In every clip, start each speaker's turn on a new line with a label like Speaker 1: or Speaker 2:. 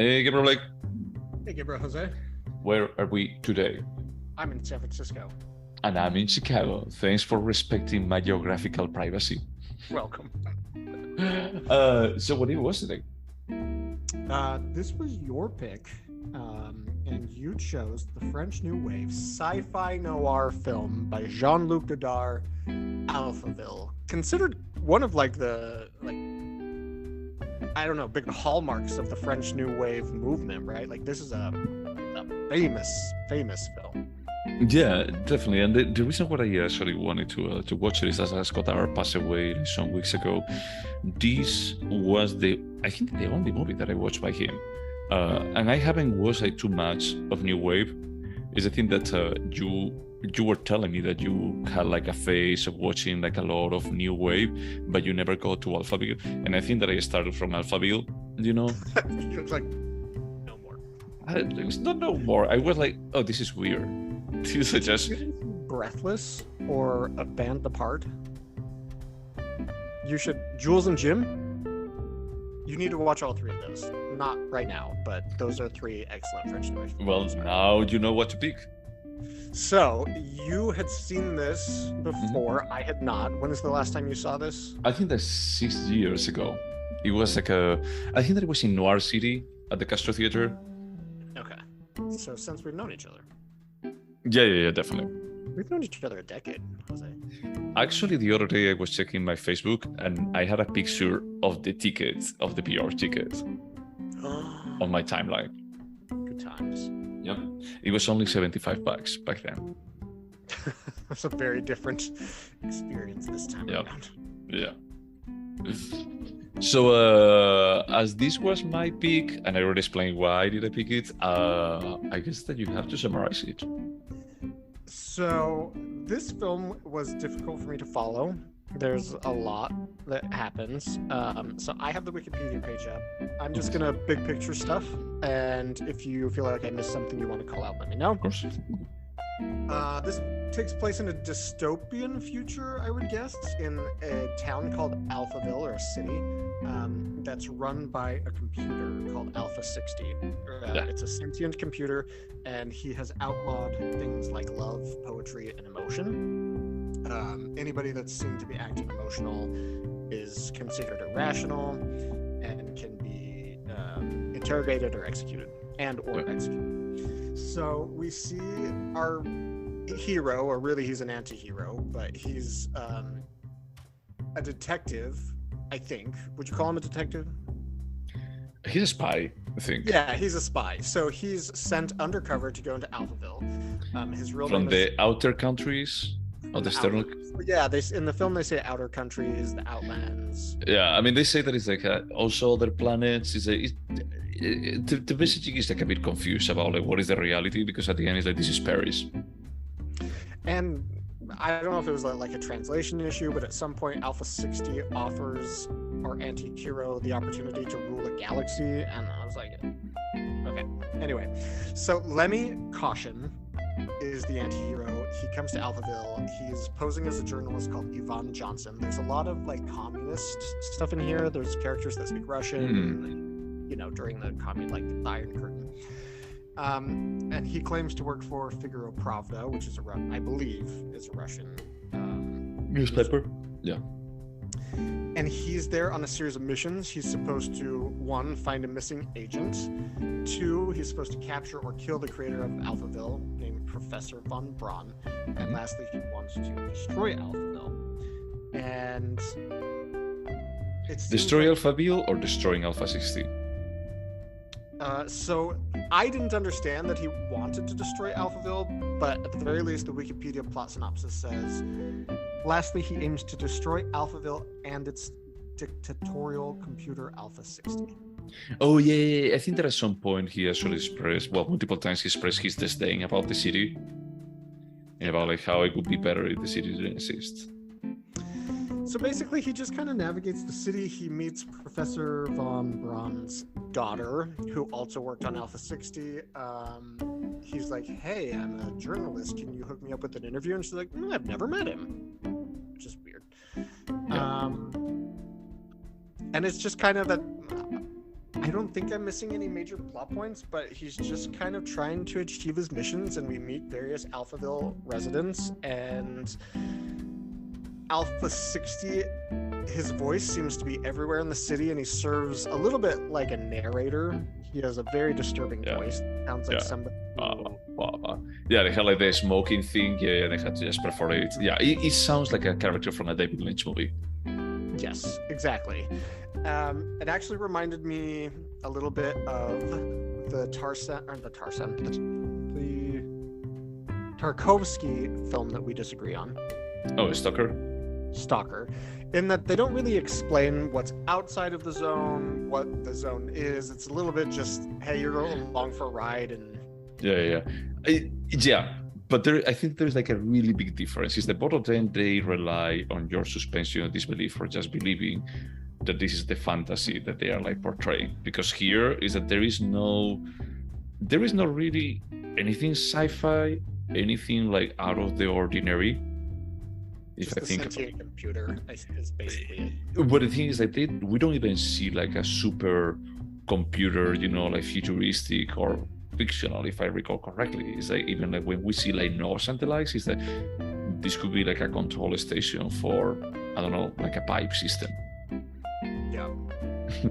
Speaker 1: Hey, Gabriel, like,
Speaker 2: Hey, Gaybros, Jose.
Speaker 1: where are we today?
Speaker 2: I'm in San Francisco.
Speaker 1: And I'm in Chicago. Thanks for respecting my geographical privacy.
Speaker 2: Welcome.
Speaker 1: So what it was today?
Speaker 2: This was your pick, and you chose the French New Wave sci-fi noir film by Jean-Luc Godard, Alphaville, considered one of the big hallmarks of the French New Wave movement, right? Like this is a famous film.
Speaker 1: Yeah, definitely. And the reason why I actually wanted to watch it is as Godard passed away some weeks ago. This was I think the only movie that I watched by him. And I haven't watched too much of New Wave. Is the thing that you were telling me that you had a phase of watching a lot of New Wave, but you never got to Alphaville. And I think that I started from Alphaville,
Speaker 2: It's like no more.
Speaker 1: It's not no more. I was like, oh, this is weird. This is just
Speaker 2: Breathless or A Band Apart. You should. Jules and Jim. You need to watch all three of those. Not right now, but those are three excellent French New Wave films.
Speaker 1: well, now you know what to pick.
Speaker 2: So you had seen this before. I had not. When is the last time you saw this?
Speaker 1: I think that's 6 years ago. It was I think that it was in Noir City at the Castro Theater.
Speaker 2: Okay. So since we've known each other,
Speaker 1: Yeah, definitely.
Speaker 2: we've known each other a decade, Jose.
Speaker 1: Actually, the other day I was checking my Facebook and I had a picture of the tickets, of the PR tickets on my timeline.
Speaker 2: Good times.
Speaker 1: Yep. It was only $75 back then.
Speaker 2: It's a very different experience this time
Speaker 1: Yep.
Speaker 2: around.
Speaker 1: Yeah. So, as this was my pick, and I already explained why did I pick it, I guess that you have to summarize it.
Speaker 2: So this film was difficult for me to follow. There's a lot that happens. So I have the Wikipedia page up. I'm just gonna big picture stuff, and if you feel like I missed something you want to call out, let me know.
Speaker 1: Of course.
Speaker 2: This takes place in a dystopian future, I would guess, in a town called Alphaville, or a city, that's run by a computer called Alpha 60.
Speaker 1: Yeah.
Speaker 2: It's a sentient computer, and he has outlawed things like love, poetry, and emotion. Anybody that's seen to be acting emotional is considered irrational and can be interrogated or executed, executed. So we see our hero, or really he's an anti-hero, but he's a detective, I think. Would you call him a detective?
Speaker 1: He's a spy, I think.
Speaker 2: Yeah, he's a spy. So he's sent undercover to go into Alphaville. His real
Speaker 1: From
Speaker 2: name
Speaker 1: the
Speaker 2: is
Speaker 1: outer countries of the external.
Speaker 2: Yeah, in the film they say outer countries, the outlands.
Speaker 1: Yeah, I mean they say that it's also other planets. The messaging is a bit confused about what is the reality, because at the end it's this is Paris.
Speaker 2: And I don't know if it was a translation issue, but at some point Alpha 60 offers our anti-hero the opportunity to rule a galaxy, and I was like, okay. Anyway, so Lemmy Caution is the anti-hero. He comes to Alphaville. He's posing as a journalist called Ivan Johnson. There's a lot of communist stuff in here. There's characters that speak Russian, during the the Iron Curtain. And he claims to work for Figaro Pravda, which is I believe is a Russian
Speaker 1: Newspaper. Yeah.
Speaker 2: And he's there on a series of missions. He's supposed to, 1, find a missing agent. 2, he's supposed to capture or kill the creator of Alphaville, named Professor von Braun. And lastly, he wants to destroy Alphaville. And it's
Speaker 1: Destroy Alphaville or destroying Alpha 60?
Speaker 2: So I didn't understand that he wanted to destroy Alphaville, but at the very least, the Wikipedia plot synopsis says, lastly, he aims to destroy Alphaville and its dictatorial computer Alpha 60.
Speaker 1: Oh, yeah. I think that at some point he actually expressed, multiple times he expressed his disdain about the city and about how it would be better if the city didn't exist.
Speaker 2: So basically, he just kind of navigates the city. He meets Professor von Braun's daughter, who also worked on Alpha 60. He's like, hey, I'm a journalist. Can you hook me up with an interview? And she's like, I've never met him. Which is weird. Yeah. And it's just kind of that... I don't think I'm missing any major plot points, but he's just kind of trying to achieve his missions, and we meet various Alphaville residents, and Alpha 60, his voice seems to be everywhere in the city, and he serves a little bit like a narrator. He has a very disturbing voice. Sounds like somebody.
Speaker 1: Yeah, they had like the smoking thing. Yeah, they had to just perforate. Yeah, it sounds like a character from a David Lynch movie.
Speaker 2: Yes, exactly. It actually reminded me a little bit of the Tarkovsky film that we disagree on.
Speaker 1: Oh, Stalker,
Speaker 2: in that they don't really explain what's outside of the zone, what the zone is. It's a little bit just, hey, you're going along for a ride, and but I think there's like a really big difference. Is that both of them, they rely on your suspension of disbelief or just believing that this is the fantasy that they are like portraying. Because here is that there is no really anything sci-fi, anything like out of the ordinary. If I think sentient computer is basically it.
Speaker 1: But the thing is that we don't even see like a super computer, like futuristic or fictional, if I recall correctly. It's like even like when we see like NOS and the likes, is that this could be like a control station for, I don't know, like a pipe system.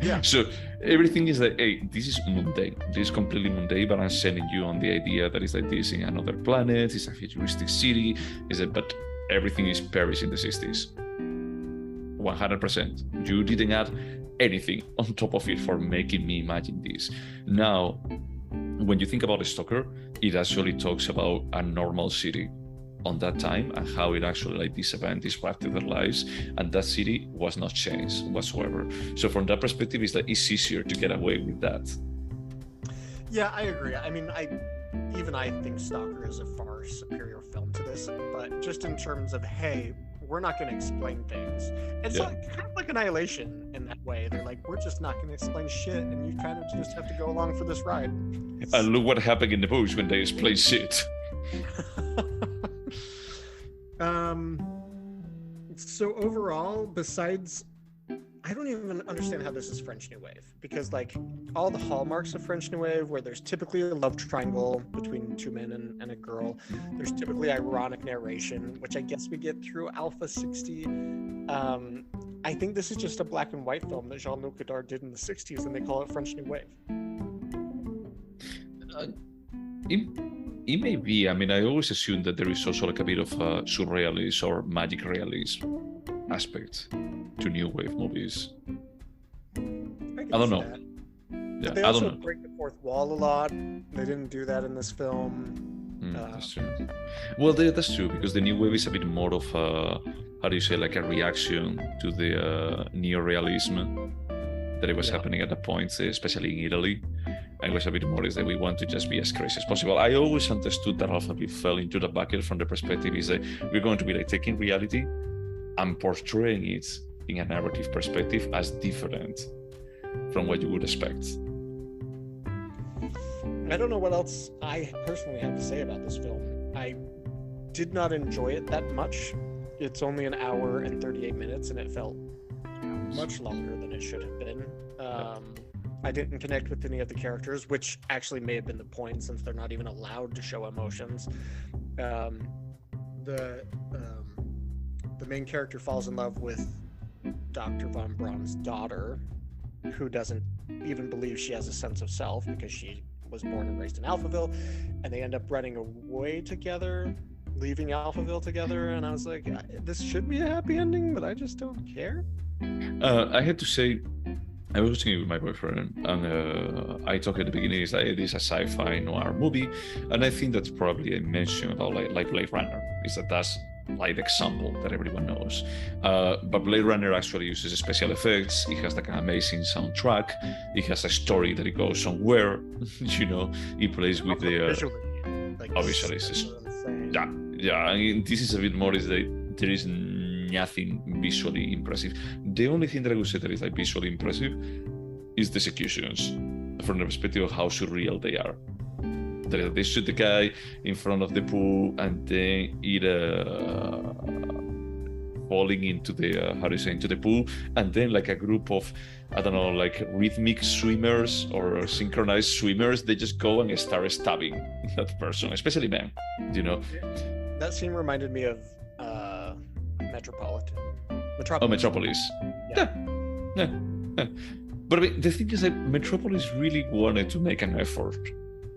Speaker 2: Yeah.
Speaker 1: So everything is like, hey, this is mundane. This is completely mundane, but I'm sending you on the idea that it's like this in another planet. It's a futuristic city. But everything is Paris in the 60s. 100%. You didn't add anything on top of it for making me imagine this. Now, when you think about a Stalker, it actually talks about a normal city on that time and how it actually like this event disrupted their lives, and that city was not changed whatsoever. So from that perspective, it's easier to get away with that.
Speaker 2: Yeah, I agree. I mean, I think Stalker is a far superior film to this, but just in terms of, hey, we're not going to explain things. It's like, kind of like Annihilation in that way. They're like, we're just not going to explain shit, and you kind of just have to go along for this ride.
Speaker 1: And look what happened in the bush when they explain shit.
Speaker 2: So overall, besides, I don't even understand how this is French New Wave, because like all the hallmarks of French New Wave, where there's typically a love triangle between two men and a girl, there's typically ironic narration, which I guess we get through Alpha 60. I think this is just a black and white film that Jean-Luc Godard did in the 60s, and they call it French New Wave.
Speaker 1: It may be. I mean, I always assume that there is also like a bit of surrealism or magic realism aspect to New Wave movies. I don't know.
Speaker 2: Yeah, they also break the fourth wall a lot. They didn't do that in this film.
Speaker 1: That's true. Well, that's true, because the New Wave is a bit more of a, how do you say, like a reaction to the neo-realism that it was happening at that point, especially in Italy. And it was a bit more is that we want to just be as crazy as possible. I always understood that Alphaville fell into the bucket from the perspective is that we're going to be like taking reality and portraying it in a narrative perspective as different from what you would expect.
Speaker 2: I don't know what else I personally have to say about this film. I did not enjoy it that much. It's only an hour and 38 minutes, and it felt much longer than it should have been. I didn't connect with any of the characters, which actually may have been the point, since they're not even allowed to show emotions. The main character falls in love with Dr. Von Braun's daughter, who doesn't even believe she has a sense of self because she was born and raised in Alphaville, and they end up running away together, leaving Alphaville together, and I was like, this should be a happy ending, but I just don't care.
Speaker 1: I had to say, I was watching it with my boyfriend, and I talked at the beginning, it's like, it is a sci-fi noir movie, and I think that's probably I mentioned about like Blade Runner, is that's like the example that everyone knows. But Blade Runner actually uses special effects. It has like an amazing soundtrack. It has a story that it goes somewhere. It plays with the visually. Yeah. And this is a bit more is that there is nothing visually impressive. The only thing that I would say that is like visually impressive is the executions from the perspective of how surreal they are. They shoot the guy in front of the pool, and then it falling into the into the pool, and then like a group of, I don't know, like rhythmic swimmers or synchronized swimmers, they just go and start stabbing that person, especially men, you know.
Speaker 2: That scene reminded me of Metropolis.
Speaker 1: Oh, Metropolis. Yeah. But I mean, the thing is that Metropolis really wanted to make an effort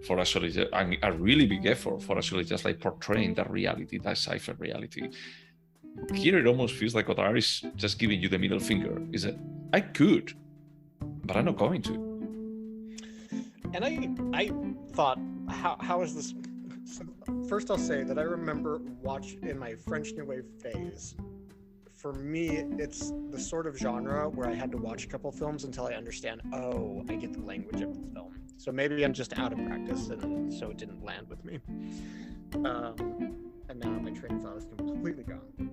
Speaker 1: for actually, a really big effort for actually just like portraying that reality, that sci-fi reality. Here it almost feels like Godard is just giving you the middle finger. Is that I could, but I'm not going to.
Speaker 2: And I thought, how is this? So first, I'll say that I remember in my French New Wave phase. For me, it's the sort of genre where I had to watch a couple films until I understand, oh, I get the language of the film. So maybe I'm just out of practice, and so it didn't land with me. And now my train of thought is completely gone.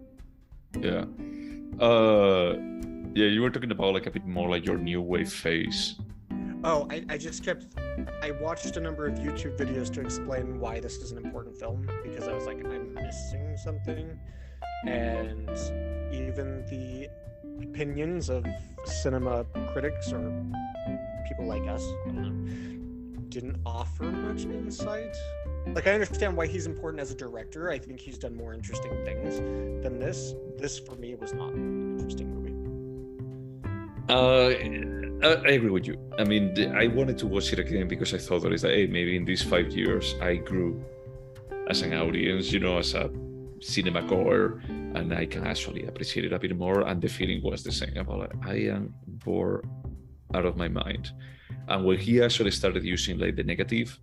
Speaker 1: Yeah. Yeah, you were talking about like a bit more like your New Wave phase.
Speaker 2: Oh, I watched a number of YouTube videos to explain why this is an important film, because I was like, I'm missing something. And even the opinions of cinema critics or people like us, I don't know, didn't offer much insight. Like, I understand why he's important as a director. I think he's done more interesting things than this. This, for me, was not an interesting movie.
Speaker 1: I agree with you. I mean, I wanted to watch it again because I thought that hey, maybe in these 5 years I grew as an audience, you know, as a cinema goer, and I can actually appreciate it a bit more. And the feeling was the same about like, I am bored out of my mind. And when he actually started using like the negative,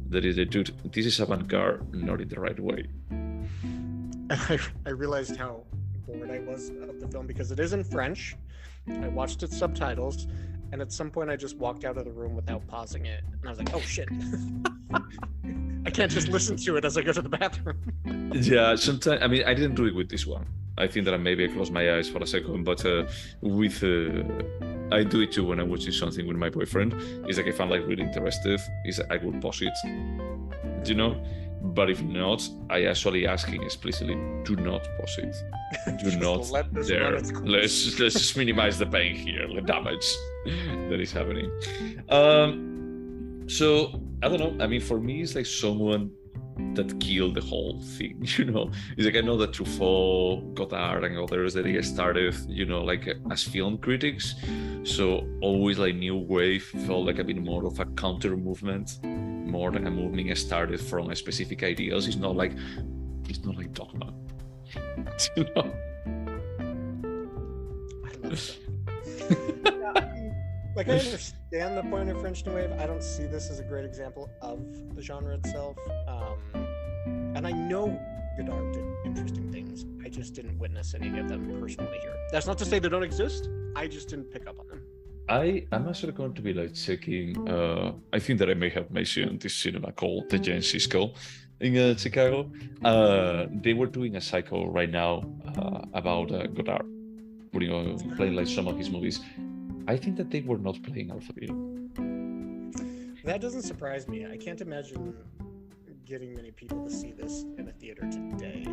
Speaker 1: that is, dude, this is avant-garde, not in the right way.
Speaker 2: I realized how bored I was of the film because it is in French. I watched its subtitles, and at some point I just walked out of the room without pausing it, and I was like, oh shit. I can't just listen to it as I go to the bathroom.
Speaker 1: Yeah, sometimes, I mean, I didn't do it with this one. I think that maybe I closed my eyes for a second, but I do it too when I'm watching something with my boyfriend. It's like if I'm like really interested, I will pause it, you know? But if not, I actually ask him explicitly, do not pause it. Do not there. Let's just minimize the pain here, the damage that is happening. So I don't know. I mean, for me, it's like someone that killed the whole thing, you know. It's like I know that Truffaut, Godard, and others that they started, you know, like as film critics. So always like New Wave felt like a bit more of a counter movement, more than a movement started from a specific ideas. It's not like dogma, you know.
Speaker 2: I love that. Like, I understand the point of French New Wave. I don't see this as a great example of the genre itself. And I know Godard did interesting things. I just didn't witness any of them personally here. That's not to say they don't exist. I just didn't pick up on them.
Speaker 1: I'm actually going to be like checking. I think that I may have mentioned this cinema called the Gen Cisco in Chicago. They were doing a cycle right now about Godard, playing like some of his movies. I think that they were not playing Alphaville.
Speaker 2: That doesn't surprise me. I can't imagine getting many people to see this in a theater today.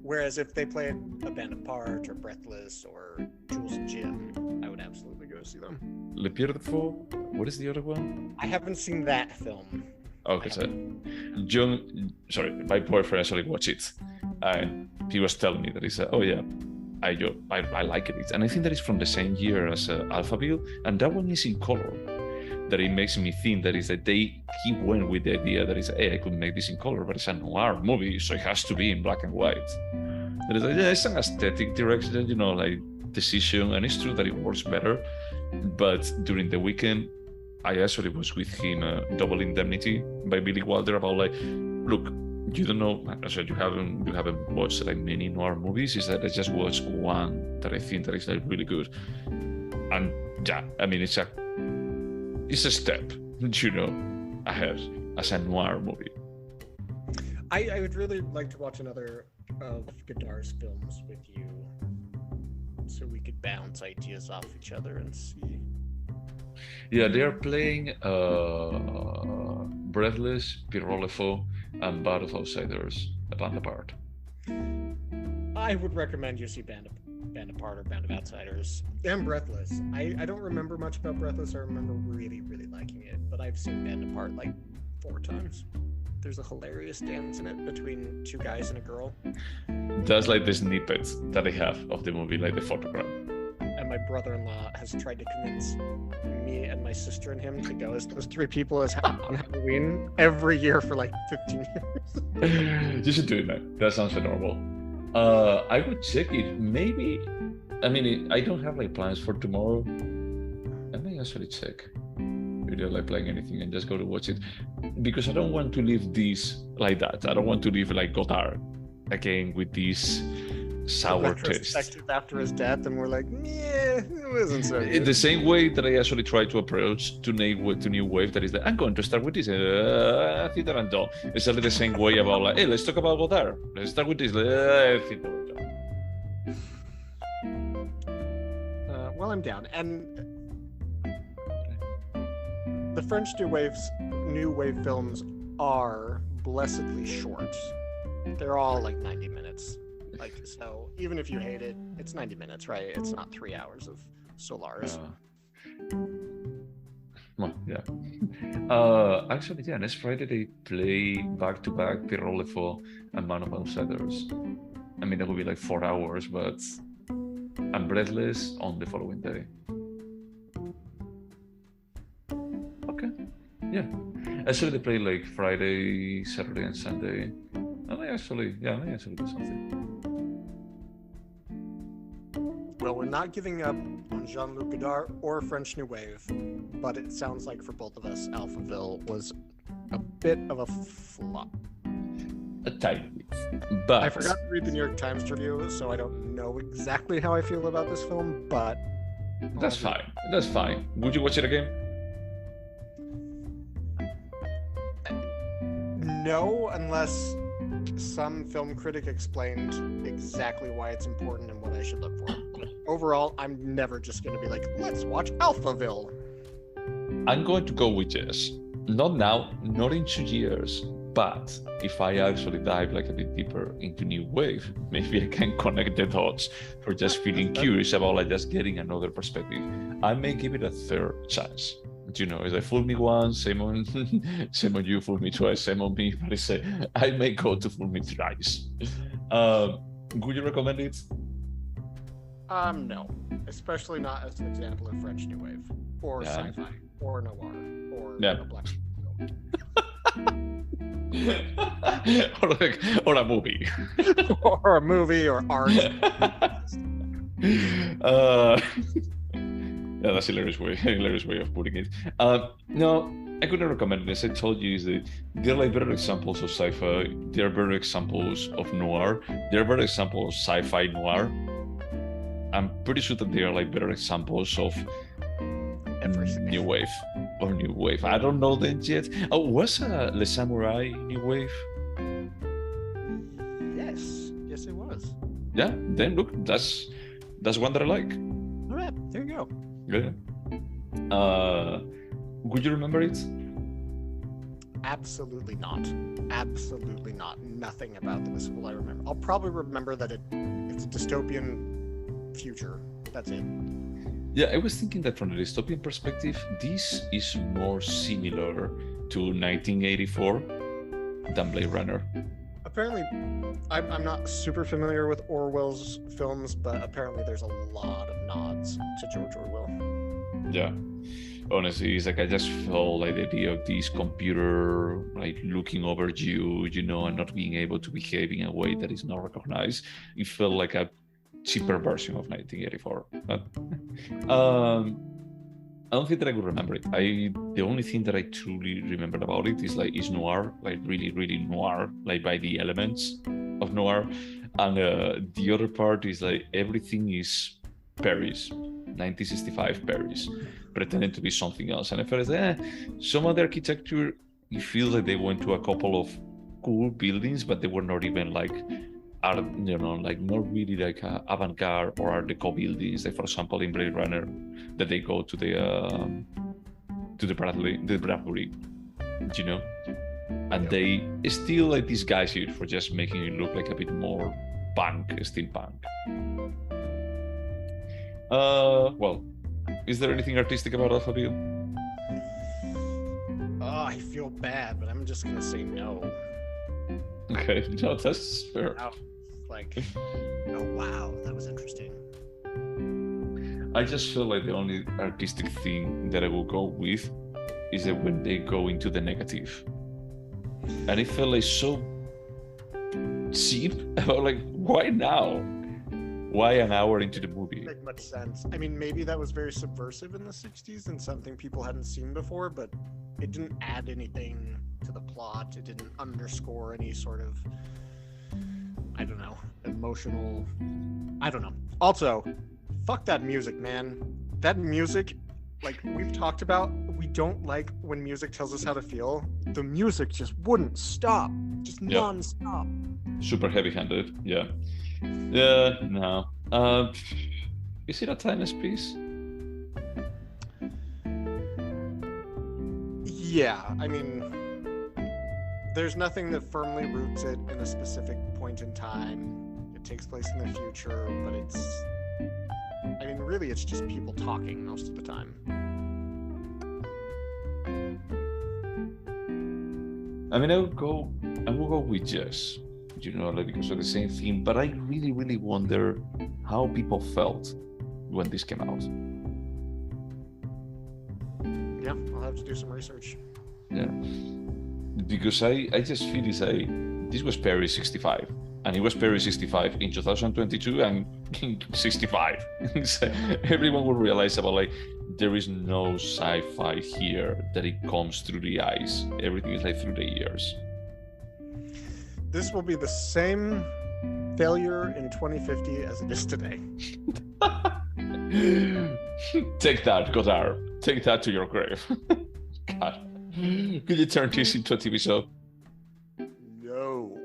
Speaker 2: Whereas if they played A Band Apart or Breathless or Jules and Jim, I would absolutely go see them.
Speaker 1: Le Pierre de Faux? What is the other one?
Speaker 2: I haven't seen that film.
Speaker 1: Okay, so my boyfriend actually watched it, and he was telling me that he said, "Oh yeah, I like it," and I think that is from the same year as Alphaville, and that one is in color. That it makes me think that is that he went with the idea that is, hey, I could make this in color, but it's a noir movie, so it has to be in black and white. That is like, yeah, it's an aesthetic direction, you know, like decision, and it's true that it works better. But during the weekend, I actually was with him, Double Indemnity by Billy Wilder, about like, look, you don't know, I said you haven't watched like many noir movies. Is that I just watched one that I think that is like really good, and yeah, I mean it's a step, you know, ahead as a noir movie.
Speaker 2: I would really like to watch another of Godard's films with you, so we could bounce ideas off each other and see.
Speaker 1: Yeah, they are playing Breathless, Pierrot Le Faux, and Band of Outsiders, A Band Apart.
Speaker 2: I would recommend you see Band Apart or Band of Outsiders and Breathless. I don't remember much about Breathless. I remember really, really liking it, but I've seen Band Apart like 4 times. There's a hilarious dance in it between 2 guys and a girl.
Speaker 1: That's like the snippets that I have of the movie, like the photograph.
Speaker 2: And my brother-in-law has tried to convince me and my sister and him to go as those 3 people on Halloween every year for like 15 years.
Speaker 1: You should do it, man. That sounds adorable. I would check it. Maybe, I mean, I don't have like plans for tomorrow. I may actually check if they're like playing anything and just go to watch it, because I don't want to leave this like that. I don't want to leave like Godard again with this sour taste
Speaker 2: after his death, and we're like, yeah, it wasn't so good.
Speaker 1: In the same way that I actually try to approach to New Wave, that is like, I'm going to start with this theater and done. It's exactly the same way about like, hey, let's talk about Godard. Let's start with this theater and done.
Speaker 2: Well, I'm down. And the French New Wave films are blessedly short. They're all like 90 minutes. Like, so even if you hate it, it's 90 minutes, right? It's not 3 hours of Solaris.
Speaker 1: Well, yeah. Actually, yeah, next Friday they play back-to-back Pierrot Le Faux and Man of Outsiders. I mean, that would be like 4 hours, but I'm Breathless on the following day. Okay, yeah. Actually, they play like Friday, Saturday, and Sunday. I may actually do something.
Speaker 2: Well, we're not giving up on Jean-Luc Godard or French New Wave, but it sounds like for both of us, Alphaville was a bit of a flop.
Speaker 1: A tiny bit. But
Speaker 2: I forgot to read the New York Times review, so I don't know exactly how I feel about this film, but...
Speaker 1: That's fine. That's fine. Would you watch it again?
Speaker 2: No, unless some film critic explained exactly why it's important and what I should look for. But overall, I'm never just going to be like, let's watch Alphaville.
Speaker 1: I'm going to go with yes. Not now, not in 2 years, but if I actually dive like a bit deeper into New Wave, maybe I can connect the dots for just feeling curious about like just getting another perspective. I may give it a 3rd chance. You know, if they fool me once, same on you, fool me twice, same on me, but I may go to fool me thrice. Would you recommend it?
Speaker 2: No, especially not as an example of French New Wave, or sci-fi, or noir, or a black film.
Speaker 1: or a movie.
Speaker 2: Or a movie, or art.
Speaker 1: Yeah, that's a hilarious way of putting it. No, I couldn't recommend this. I told you that they're like better examples of sci-fi. They're better examples of noir. They're better examples of sci-fi noir. I'm pretty sure that they are like better examples of New Wave. Or New Wave. I don't know them yet. Oh, was Le Samurai New Wave?
Speaker 2: Yes, it was.
Speaker 1: Yeah. Then look, that's one that I like.
Speaker 2: All right, there you go.
Speaker 1: Yeah. Would you remember it?
Speaker 2: Absolutely not. Absolutely not. Nothing about this will I remember. I'll probably remember that it's a dystopian future. That's it.
Speaker 1: Yeah, I was thinking that from a dystopian perspective, this is more similar to 1984 than Blade Runner.
Speaker 2: Apparently, I'm not super familiar with Orwell's films, but apparently there's a lot of nods to George Orwell.
Speaker 1: Yeah, honestly, it's like I just felt like the idea of this computer like looking over you, you know, and not being able to behave in a way that is not recognized. It felt like a cheaper version of 1984. But I don't think that I would remember it. The only thing that I truly remember about it is noir, like really, really noir, like by the elements of noir. And the other part is like everything is Paris, 1965 Paris, pretending to be something else. And I felt like some of the architecture, it feels like they went to a couple of cool buildings, but they were not even like art, you know, like not really like avant-garde or art deco buildings. Like for example, in Blade Runner, that they go to the Bradbury, you know, and they still like disguise it for just making it look like a bit more punk, steampunk. Well, is there anything artistic about Alphaville?
Speaker 2: Oh, I feel bad, but I'm just gonna say no.
Speaker 1: Okay, no, that's fair.
Speaker 2: Oh, like, oh wow, that was interesting.
Speaker 1: I just feel like the only artistic thing that I will go with is that when they go into the negative. And it felt like so cheap. About like, why now? Why an hour into the movie?
Speaker 2: Doesn't make much sense. I mean, maybe that was very subversive in the 60s and something people hadn't seen before, but it didn't add anything to the plot. It didn't underscore any sort of, I don't know, emotional, I don't know. Also, fuck that music, man. That music, like we've talked about, we don't like when music tells us how to feel. The music just wouldn't stop, just non-stop.
Speaker 1: Super heavy-handed, yeah. Yeah, no. Is it a timeless piece?
Speaker 2: Yeah, I mean, there's nothing that firmly roots it in a specific point in time. It takes place in the future, but it's, I mean, really, it's just people talking most of the time.
Speaker 1: I mean, I will go with yes, you know, like because of the same theme. But I really, really wonder how people felt when this came out.
Speaker 2: Yeah, I'll have to do some research.
Speaker 1: Yeah, because I just feel this was Perry 65, and it was Perry 65 in 2022 and in 65. So everyone will realize about like there is no sci-fi here that it comes through the eyes. Everything is like through the ears.
Speaker 2: This will be the same failure in 2050 as it is today.
Speaker 1: Take that, Godard. Take that to your grave. God. Could you turn this into a TV show?
Speaker 2: No.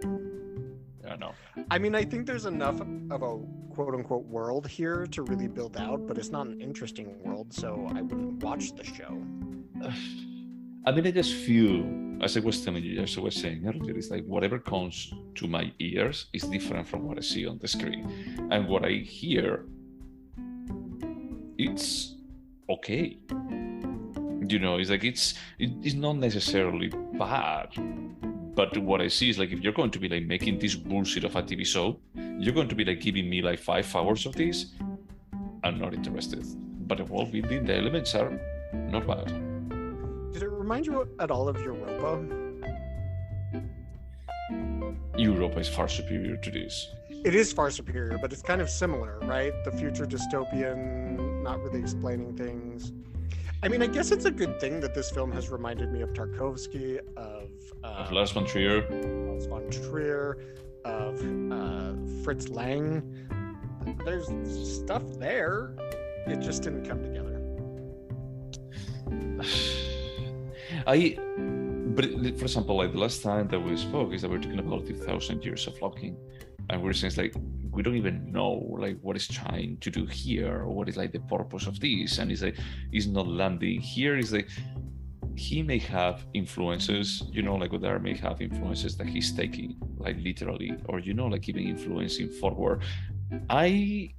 Speaker 1: Yeah, no.
Speaker 2: I mean, I think there's enough of a quote-unquote world here to really build out, but it's not an interesting world, so I wouldn't watch the show.
Speaker 1: I mean, I just feel, as I was telling you, as I was saying earlier, it's like whatever comes to my ears is different from what I see on the screen. And what I hear, it's okay. You know, it's like it's not necessarily bad. But what I see is like if you're going to be like making this bullshit of a TV show, you're going to be like giving me like 5 hours of this. I'm not interested. But the world building, the elements are not bad.
Speaker 2: Did it remind you at all of Europa?
Speaker 1: Europa is far superior to this.
Speaker 2: It is far superior, but it's kind of similar, right? The future dystopian, not really explaining things. I mean, I guess it's a good thing that this film has reminded me of Tarkovsky, of
Speaker 1: Lars von Trier,
Speaker 2: of Fritz Lang. There's stuff there. It just didn't come together.
Speaker 1: But for example, like the last time that we spoke is that we're talking about 2,000 years of logging, and we're saying like we don't even know like what it's trying to do here or what is like the purpose of this, and it's like it's not landing here. Is like he may have influences, you know, like Godard may have influences that he's taking like literally, or you know, like even influencing forward. I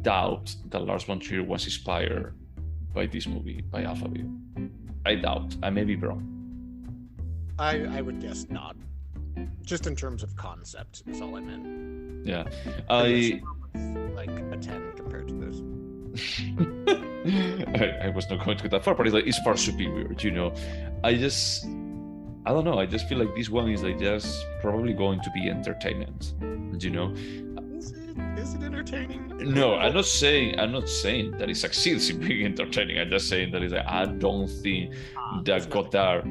Speaker 1: doubt that Lars von Trier was inspired by this movie, by Alphaville. I doubt. I may be wrong.
Speaker 2: I would guess not. Just in terms of concept is all I meant.
Speaker 1: Yeah.
Speaker 2: Like a 10 compared to this.
Speaker 1: I was not going to go that far, but it's far superior, you know. I don't know. I just feel like this one is like just probably going to be entertainment, you know.
Speaker 2: Is it entertaining?
Speaker 1: No, I'm not saying that it succeeds in being entertaining. I'm just saying that it's like, I don't think that Godard,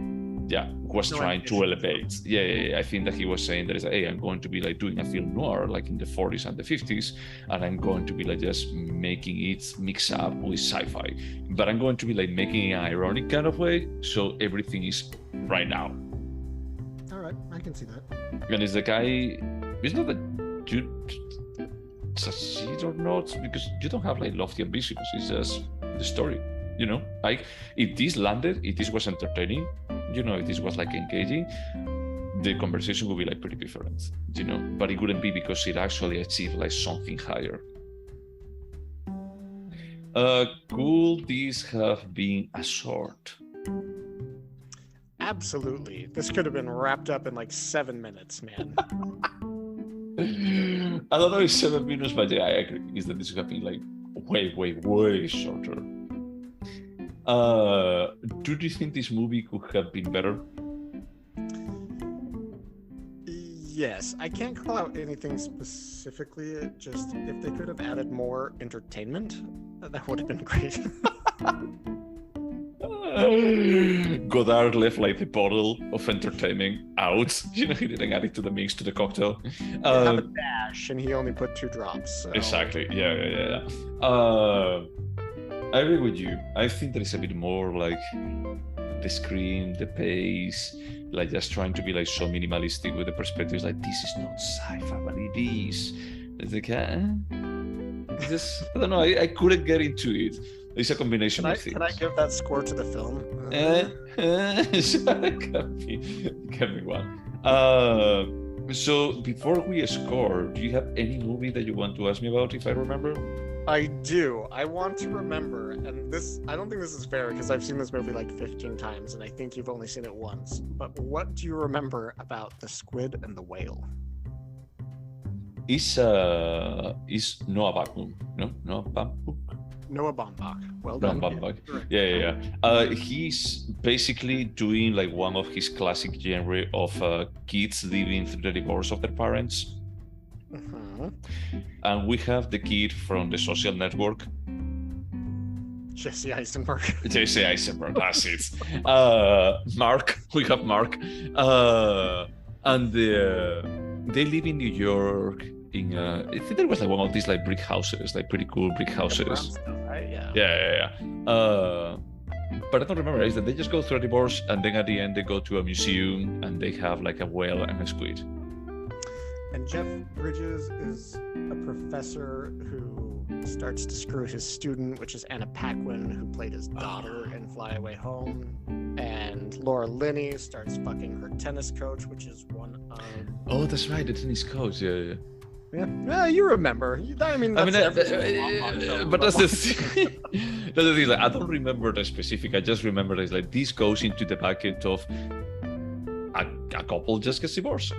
Speaker 1: was trying to elevate. Yeah. I think that he was saying that it's like, hey, I'm going to be like doing a film noir like in the 40s and the 50s, and I'm going to be like just making it mix up with sci-fi, but I'm going to be like making it an ironic kind of way, so everything is right now.
Speaker 2: All right, I can see that.
Speaker 1: And it's the guy. It's not that you succeed or not, because you don't have like lofty ambitions. It's just the story, you know. Like if this landed, if this was entertaining, you know, if this was like engaging, the conversation would be like pretty different, but it wouldn't be because it actually achieved like something higher. Could this have been a short?
Speaker 2: Absolutely. This could have been wrapped up in like 7 minutes, man.
Speaker 1: I don't know if 7 minutes, but yeah, I agree. Is that this could have been like way shorter. Do you think this movie could have been better?
Speaker 2: Yes, I can't call out anything specifically. Just if they could have added more entertainment, that would have been great.
Speaker 1: Godard left like the bottle of entertainment out. He didn't add it to the mix, to the cocktail.
Speaker 2: Have a dash, and he only put 2 drops. So.
Speaker 1: Exactly. Yeah. I agree with you. I think there is a bit more like the screen, the pace, like just trying to be like so minimalistic with the perspectives. Like, this is not sci-fi, but it is. It's like, just I don't know. I couldn't get into it. It's a combination of things.
Speaker 2: Can I give that score to the film?
Speaker 1: Give me one. So before we score, do you have any movie that you want to ask me about, if I remember?
Speaker 2: I do. I want to remember, and I don't think this is fair because I've seen this movie like 15 times, and I think you've only seen it once. But what do you remember about the squid and the whale?
Speaker 1: Is Noah Baumbach, no? Noah Baumbach?
Speaker 2: Noah Baumbach. Well done.
Speaker 1: Noah Baumbach. Yeah. He's basically doing like one of his classic genre of kids living through the divorce of their parents.
Speaker 2: Mm-hmm.
Speaker 1: And we have the kid from The Social Network.
Speaker 2: Jesse Eisenberg,
Speaker 1: that's it. Mark. We have Mark. And they live in New York. I think there was like one of these like brick houses, like pretty cool brick houses.
Speaker 2: Right?
Speaker 1: Yeah. But I don't remember. Is that they just go through a divorce, and then at the end they go to a museum and they have like a whale and a squid.
Speaker 2: And Jeff Bridges is a professor who starts to screw his student, which is Anna Paquin, who played his daughter in Fly Away Home. And Laura Linney starts fucking her tennis coach, which is one of...
Speaker 1: Oh, that's right, the tennis coach, yeah.
Speaker 2: Yeah, you remember. But that's
Speaker 1: the thing. That's the thing. Like, I don't remember the specific. I just remember that like this goes into the back end of a couple just gets divorced.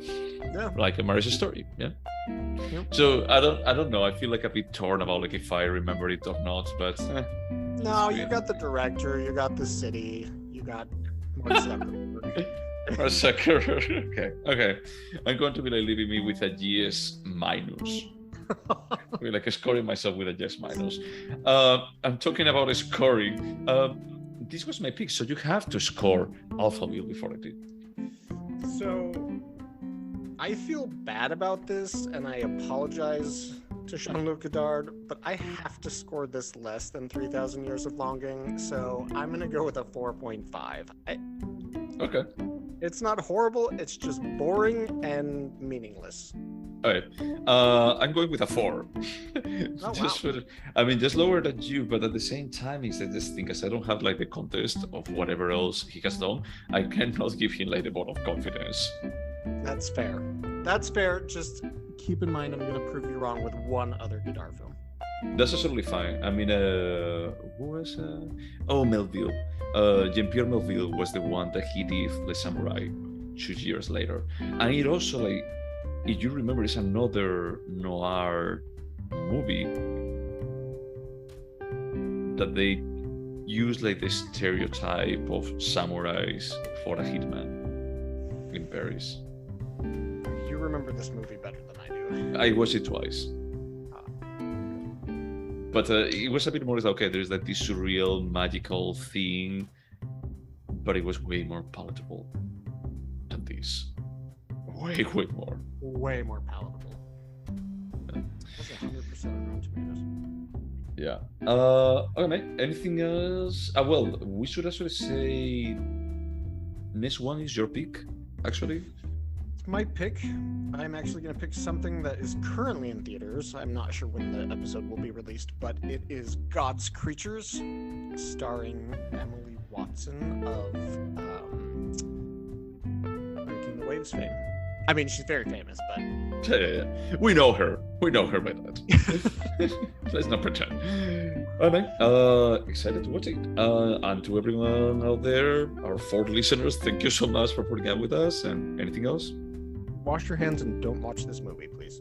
Speaker 2: Yeah.
Speaker 1: Like a marriage story. Yeah.
Speaker 2: Yep.
Speaker 1: So I don't know. I feel like a bit torn about like if I remember it or not. But
Speaker 2: no, you got the director, you got the city, you got Mark Zuckerberg. Okay. I'm going to be like leaving me with a yes minus. We're like scoring myself with a yes minus. I'm talking about scoring. This was my pick, so you have to score Alphaville before I did. So I feel bad about this, and I apologize to Jean-Luc Godard, but I have to score this less than 3,000 Years of Longing, so I'm going to go with a 4.5.
Speaker 1: Okay.
Speaker 2: It's not horrible, it's just boring and meaningless.
Speaker 1: Okay. I'm going with a 4.
Speaker 2: Wow.
Speaker 1: Just lower than you, but at the same time, is that this thing, because I don't have like the context of whatever else he has done, I cannot give him like the vote of confidence.
Speaker 2: That's fair. Just keep in mind, I'm going to prove you wrong with one other Godard film.
Speaker 1: That's absolutely fine. I mean, who was? Melville. Jean-Pierre Melville was the one that he did Le Samurai 2 years later. And it also, like, if you remember, it's another noir movie that they use like the stereotype of samurais for a hitman in Paris.
Speaker 2: You remember this movie better than I do.
Speaker 1: I watched it twice. But it was a bit more like, okay, there's like this surreal, magical thing, but it was way more palatable than this. Way more.
Speaker 2: Way more palatable. That's 100% on Rotten Tomatoes.
Speaker 1: Yeah. Okay, mate. Anything else? Well, we should actually say next one is your pick, actually.
Speaker 2: My pick, I'm actually going to pick something that is currently in theaters. I'm not sure when the episode will be released, but it is God's Creatures, starring Emily Watson of Breaking Waves fame. I mean, she's very famous, but
Speaker 1: Yeah. We know her. We know her by that. Let's not pretend. All right, man. Excited to watch it. And to everyone out there, our 4 listeners, thank you so much for putting up with us. And anything else?
Speaker 2: wash your hands and don't watch this movie, please.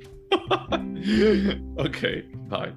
Speaker 1: Okay, bye.